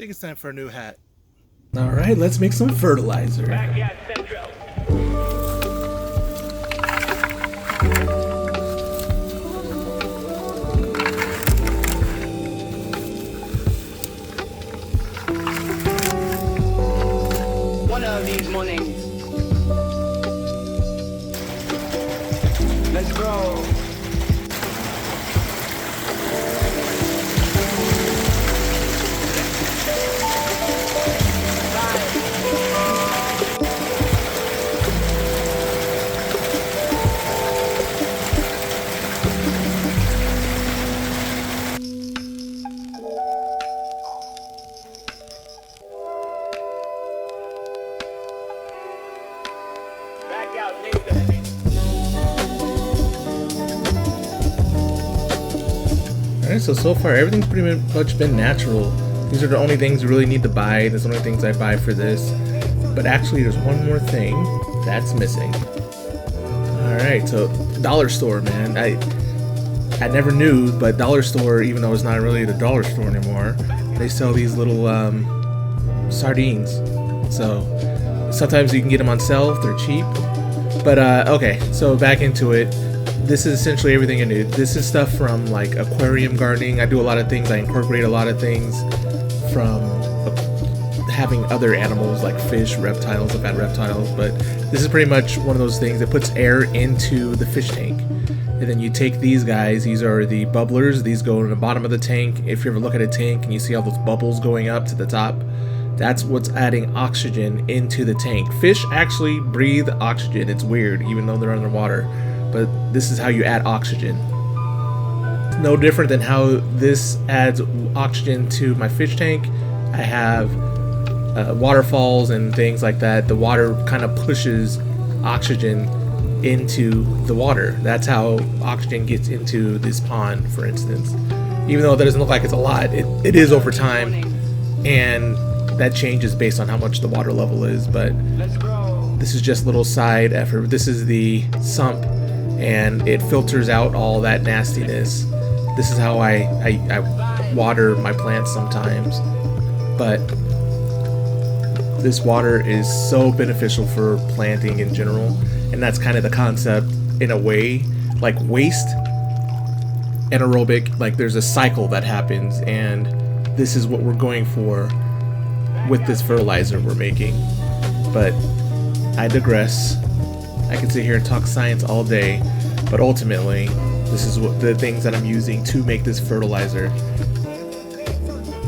think it's time for a new hat. All right, let's make some fertilizer. Backyard Central. One of these mornings. Let's go. Backyard Central. Alright, so far everything's pretty much been natural. These are the only things you really need to buy. These are the only things I buy for this. But actually there's one more thing that's missing. Alright, so dollar store, man. I never knew, but dollar store, even though it's not really the dollar store anymore, they sell these little sardines. So sometimes you can get them on sale if they're cheap. But okay, so back into it. This is essentially everything I need. This is stuff from like aquarium gardening. I do a lot of things. I incorporate a lot of things from having other animals like fish, reptiles. I've had reptiles, but this is pretty much one of those things that puts air into the fish tank. And then you take these guys. These are the bubblers. These go in the bottom of the tank. If you ever look at a tank and you see all those bubbles going up to the top, that's what's adding oxygen into the tank. Fish actually breathe oxygen. It's weird, even though they're underwater. But this is how you add oxygen. No different than how this adds oxygen to my fish tank. I have waterfalls and things like that. The water kind of pushes oxygen into the water. That's how oxygen gets into this pond, for instance. Even though that doesn't look like it's a lot, it is over time. And that changes based on how much the water level is. But this is just a little side effort. This is the sump, and it filters out all that nastiness. This is how I water my plants sometimes. But this water is so beneficial for planting in general, and that's kind of the concept in a way. Like waste, anaerobic, like there's a cycle that happens, and this is what we're going for with this fertilizer we're making. But I digress. I can sit here and talk science all day, but ultimately this is what the things that I'm using to make this fertilizer.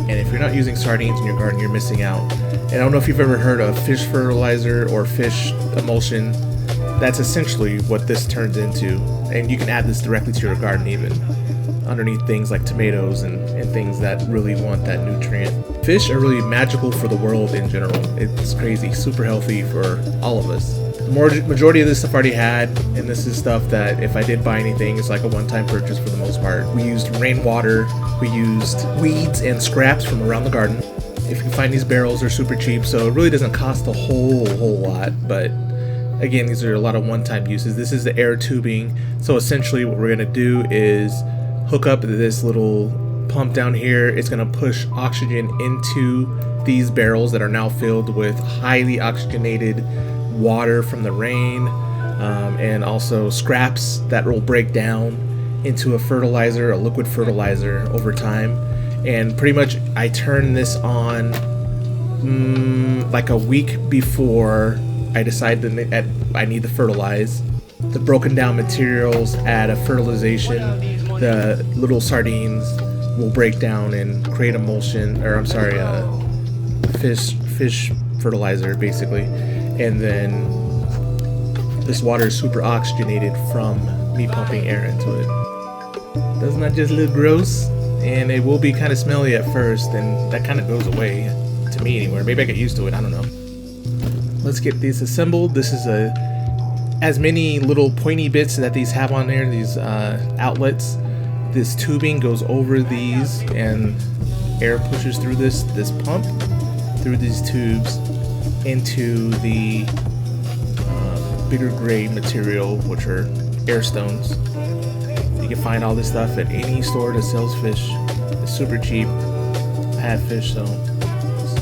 And if you're not using sardines in your garden, you're missing out. And I don't know if you've ever heard of fish fertilizer or fish emulsion. That's essentially what this turns into, and you can add this directly to your garden, even underneath things like tomatoes and things that really want that nutrient. Fish are really magical for the world in general. It's crazy, super healthy for all of us. The majority of this stuff I already had, and this is stuff that if I did buy anything, it's like a one-time purchase for the most part. We used rainwater, we used weeds and scraps from around the garden. If you find these barrels, they're super cheap, so it really doesn't cost a whole lot, but again, these are a lot of one-time uses. This is the air tubing, so essentially what we're gonna do is hook up this little pump down here. It's gonna push oxygen into these barrels that are now filled with highly oxygenated water from the rain, and also scraps that will break down into a fertilizer, a liquid fertilizer over time. And pretty much I turn this on like a week before I decide that I need to fertilize. The broken down materials add a fertilization. The little sardines will break down and create emulsion, or I'm sorry, fish fertilizer basically. And then this water is super oxygenated from me pumping air into it. Doesn't that just look gross? And it will be kind of smelly at first, and that kind of goes away to me anywhere. Maybe I get used to it, I don't know. Let's get these assembled. This is as many little pointy bits that these have on there, these outlets. This tubing goes over these, and air pushes through this pump, through these tubes, into the bigger gray material, which are air stones. You can find all this stuff at any store that sells fish. It's super cheap. I have fish, so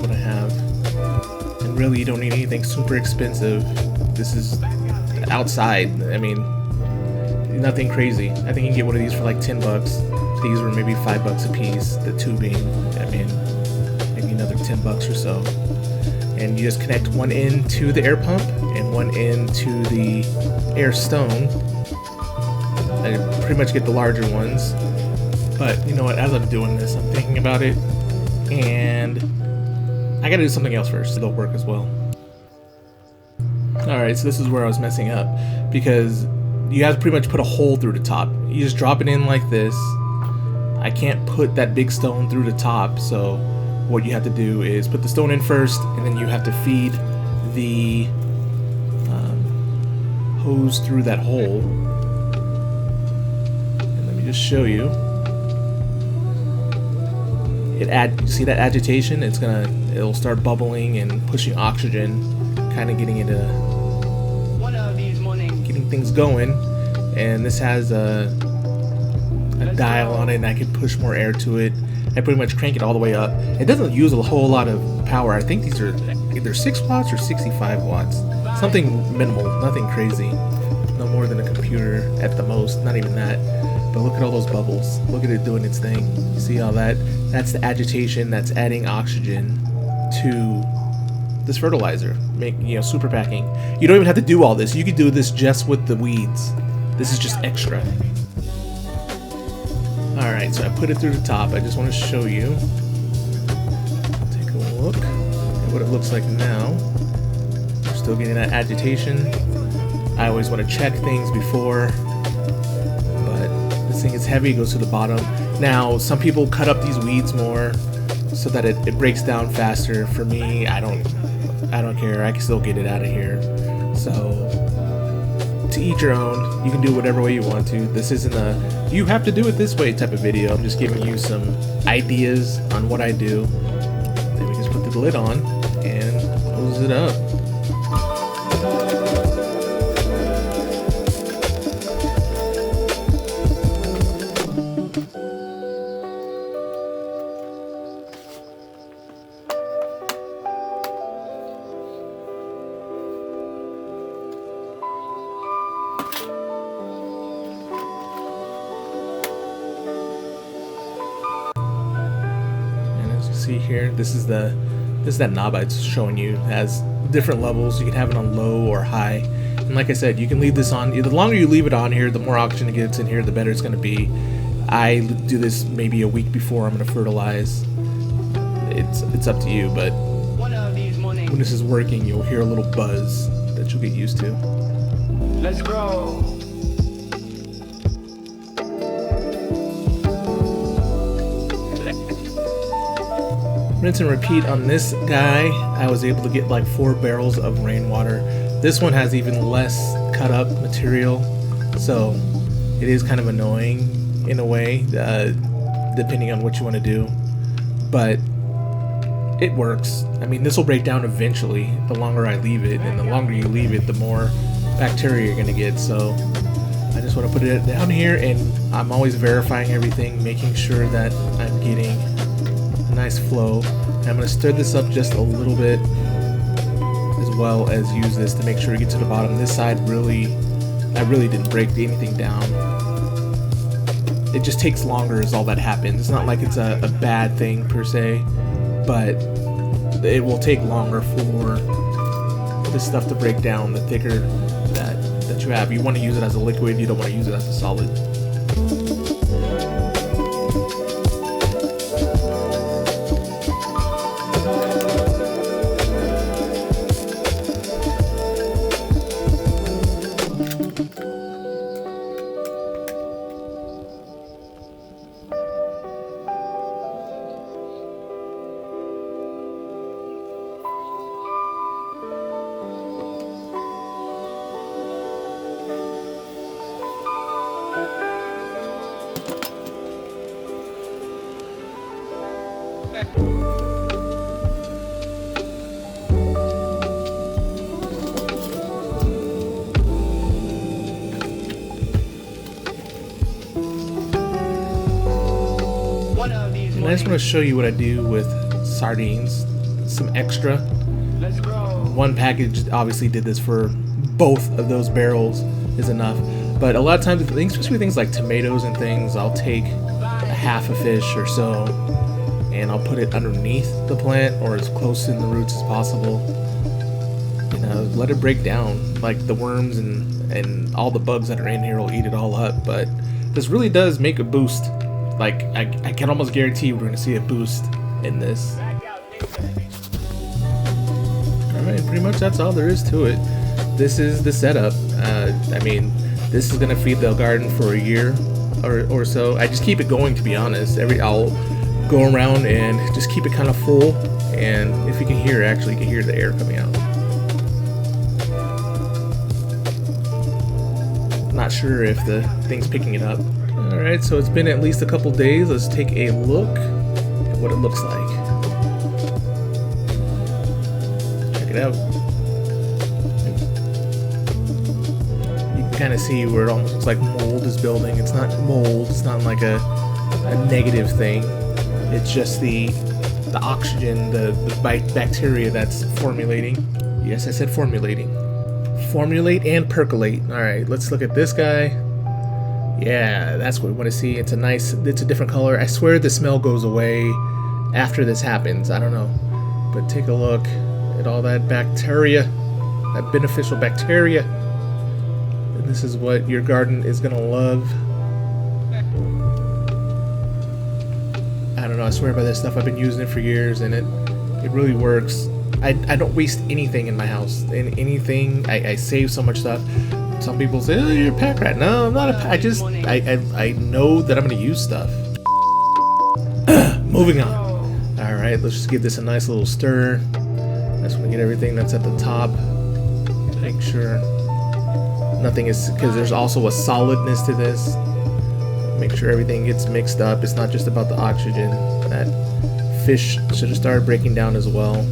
what I have. And really, you don't need anything super expensive. This is outside. I mean, nothing crazy. I think you can get one of these for like 10 bucks. These were maybe $5 a piece. The tubing, I mean, maybe another 10 bucks or so. And you just connect one end to the air pump and one end to the air stone. I pretty much get the larger ones. But you know what, as I'm doing this, I'm thinking about it, and I gotta do something else first, so they'll work as well. Alright, so this is where I was messing up, because you have to pretty much put a hole through the top. You just drop it in like this. I can't put that big stone through the top, so what you have to do is put the stone in first, and then you have to feed the hose through that hole. And let me just show you. See that agitation? It'll start bubbling and pushing oxygen, kind of getting things going. And this has a dial on it, and I can push more air to it. I pretty much crank it all the way up. It doesn't use a whole lot of power. I think these are either 6 watts or 65 watts. Something minimal, nothing crazy. No more than a computer at the most, not even that. But look at all those bubbles. Look at it doing its thing. You see all that? That's the agitation that's adding oxygen to this fertilizer. Super packing. You don't even have to do all this. You could do this just with the weeds. This is just extra. Alright, so I put it through the top. I just want to show you. Take a look at what it looks like now. We're still getting that agitation. I always want to check things before. This thing is heavy, it goes to the bottom. Now, some people cut up these weeds more so that it breaks down faster. For me, I don't care. I can still get it out of here. So, to each your own. You can do whatever way you want to. This isn't a you have to do it this way type of video. I'm just giving you some ideas on what I do. Then we just put the lid on and close it up. See here, this is that knob I was showing you. It has different levels. You can have it on low or high, and like I said, you can leave this on. The longer you leave it on here, the more oxygen it gets in here, the better it's going to be. I do this maybe a week before I'm going to fertilize. It's up to you, but when this is working, you'll hear a little buzz that you'll get used to. Let's grow. Rinse and repeat on this guy. I was able to get like 4 barrels of rainwater. This one has even less cut up material, so it is kind of annoying in a way, depending on what you want to do, but it works. I mean, this will break down eventually the longer I leave it, and the longer you leave it, the more bacteria you're gonna get. So I just want to put it down here, and I'm always verifying everything, making sure that I'm getting a nice flow. And I'm going to stir this up just a little bit, as well as use this to make sure we get to the bottom. This side I really didn't break anything down. It just takes longer is all that happens. It's not like it's a bad thing per se, but it will take longer for this stuff to break down the thicker that you have. You want to use it as a liquid, you don't want to use it as a solid. And I just want to show you what I do with sardines. some extra. Let's go. One package obviously did this for both of those barrels is enough. But a lot of times, especially things like tomatoes and things, I'll take a half a fish or so and I'll put it underneath the plant or as close in the roots as possible. And let it break down. Like the worms and all the bugs that are in here will eat it all up. But this really does make a boost. Like I can almost guarantee we're going to see a boost in this. Alright, pretty much that's all there is to it. This is the setup. I mean, this is going to feed the garden for a year or so. I just keep it going, to be honest. I'll go around and just keep it kind of full. And if you can hear, actually, you can hear the air coming out. Not sure if the thing's picking it up. Alright, so it's been at least a couple days. Let's take a look at what it looks like. Check it out. You can kind of see where it almost looks like mold is building. It's not mold, it's not like a negative thing. It's just the oxygen, the bacteria that's formulating. Yes, I said formulating. Formulate and percolate. Alright, let's look at this guy. Yeah, that's what we want to see. It's a different color. I swear the smell goes away after this happens. I don't know. But take a look at all that bacteria, that beneficial bacteria. And this is what your garden is going to love. I don't know, I swear by this stuff. I've been using it for years and it really works. I don't waste anything in my house. Anything. I save so much stuff. Some people say, oh, you're a pack rat. No, I'm not a pack. I know that I'm going to use stuff. Moving on. Alright, let's just give this a nice little stir. I just want to get everything that's at the top. Make sure nothing is, because there's also a solidness to this. Make sure everything gets mixed up. It's not just about the oxygen. That fish should have started breaking down as well.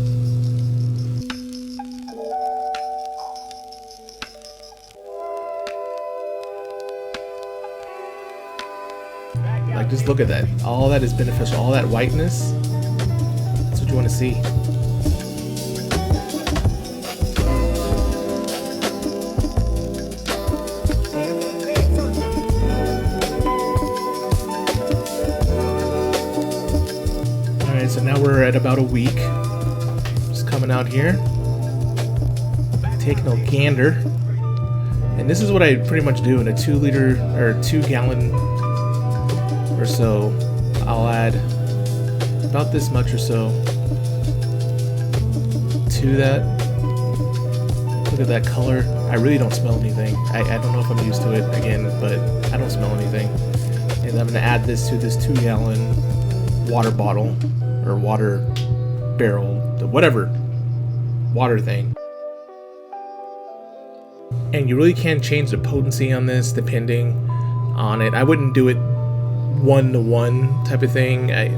Like, just look at that. All that is beneficial. All that whiteness. That's what you want to see. Alright, so now we're at about a week. Just coming out here. Taking a gander. And this is what I pretty much do in a 2 liter or 2 gallon or so. I'll add about this much or so to that. Look at that color. I really don't smell anything. I don't know if I'm used to it again, but I don't smell anything. And I'm going to add this to this 2 gallon water bottle or water barrel, whatever water thing. And you really can change the potency on this depending on it. I wouldn't do it 1-to-1 type of thing. I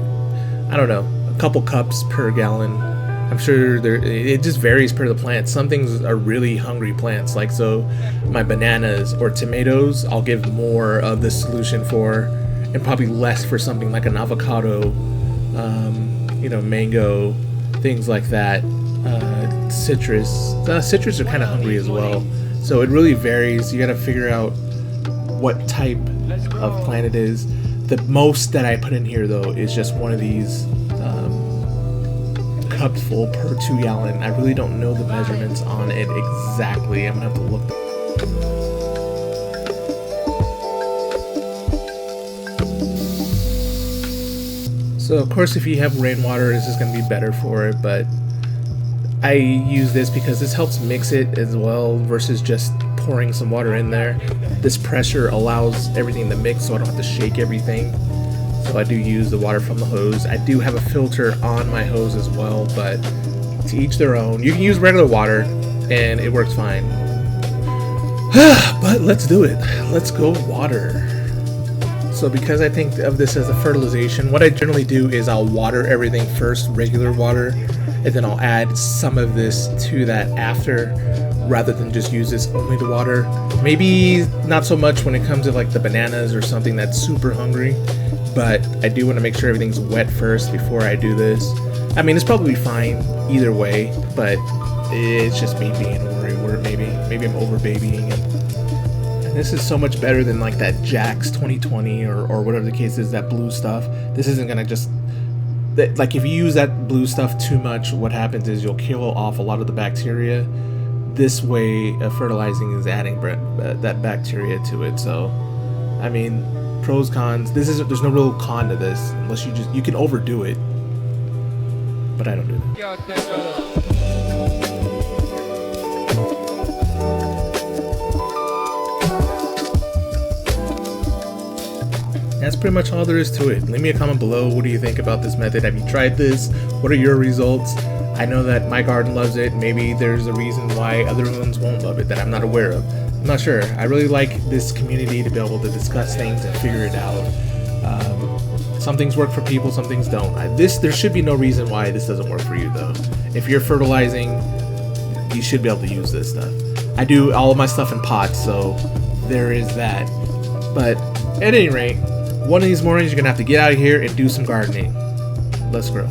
don't know, a couple cups per gallon. I'm sure it just varies per the plant. Some things are really hungry plants, like so my bananas or tomatoes I'll give more of this solution for, and probably less for something like an avocado, mango, things like that. Citrus are kind of hungry as well, so it really varies. You got to figure out what type of plant it is. The most that I put in here though is just one of these cups full per 2 gallon. I really don't know the measurements on it exactly. I'm gonna have to look. So of course if you have rainwater, this is gonna be better for it, but I use this because this helps mix it as well versus just pouring some water in there. This pressure allows everything to mix so I don't have to shake everything. So I do use the water from the hose. I do have a filter on my hose as well, but to each their own. You can use regular water and it works fine. But let's do it. Let's go water. So because I think of this as a fertilization, what I generally do is I'll water everything first, regular water, and then I'll add some of this to that after, rather than just use this only to water. Maybe not so much when it comes to like the bananas or something that's super hungry, but I do want to make sure everything's wet first before I do this. So I mean, it's probably fine either way, but it's just me being a worrywart. Maybe I'm over babying it. And this is so much better than like that Jax 2020 or whatever the case is, that blue stuff. This isn't gonna just like, if you use that blue stuff too much, what happens is you'll kill off a lot of the bacteria. This way of fertilizing is adding that bacteria to it. So, I mean, pros, cons. There's no real con to this unless you can overdo it. But I don't do that. That's pretty much all there is to it. Leave me a comment below. What do you think about this method? Have you tried this? What are your results? I know that my garden loves it. Maybe there's a reason why other ones won't love it that I'm not aware of. I'm not sure. I really like this community to be able to discuss things and figure it out. Some things work for people, some things don't. There should be no reason why this doesn't work for you, though. If you're fertilizing, you should be able to use this stuff. I do all of my stuff in pots, so there is that. But at any rate, one of these mornings you're gonna have to get out of here and do some gardening. Let's grow.